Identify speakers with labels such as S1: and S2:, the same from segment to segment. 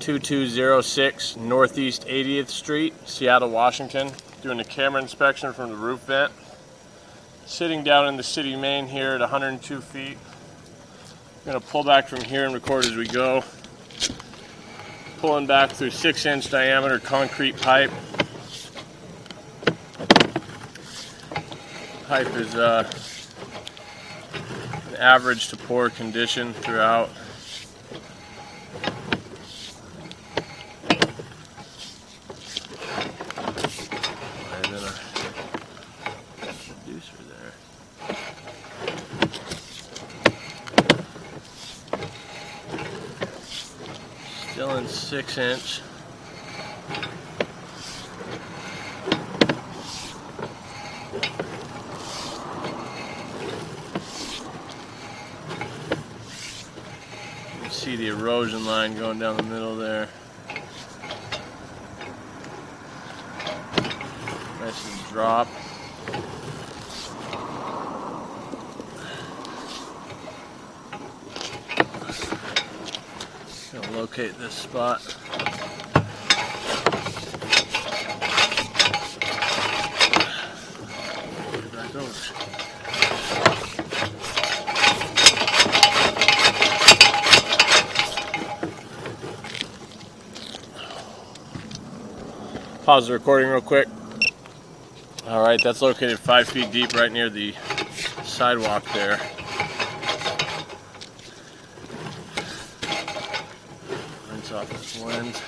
S1: 2206 Northeast 80th Street, Seattle, Washington. Doing a camera inspection from the roof vent. Sitting down in the city main here at 102 feet. I'm going to pull back from here and record as we go. Pulling back through 6-inch diameter concrete pipe. Pipe is an average to poor condition throughout. And then a reducer there. Still in 6-inch. See the erosion line going down the middle there. Nice and drop. Gonna locate this spot. Back over. Pause the recording real quick. Alright, that's located 5 feet deep right near the sidewalk there. Rinse off this lens.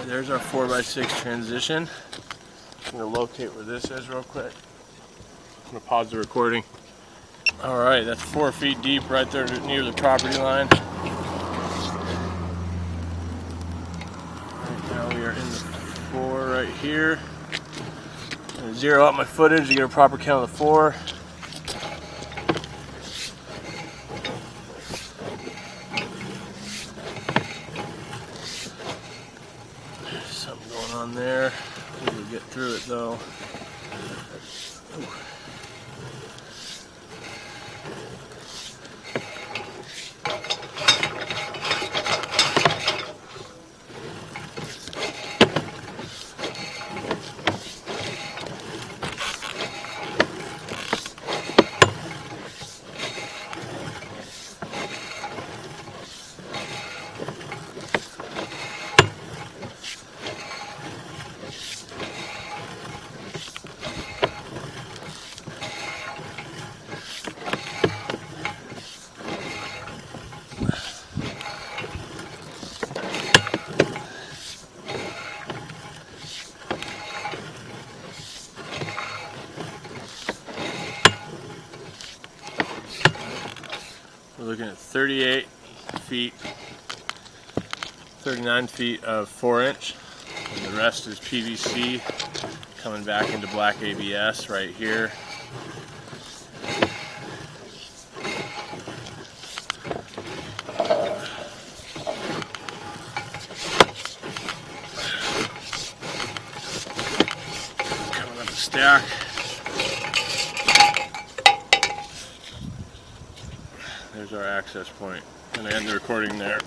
S1: There's our 4x6 transition. I'm going to locate where this is real quick. I'm going to pause the recording. Alright, that's 4 feet deep right there near the property line. Right now we are in the 4 right here. I'm going to zero out my footage to get a proper count of the 4. Something going on there. We'll get through it though. Ooh. We're looking at 38 feet, 39 feet of 4-inch, and the rest is PVC coming back into black ABS right here. Coming up the stack. There's our access point. I'm going to end the recording there.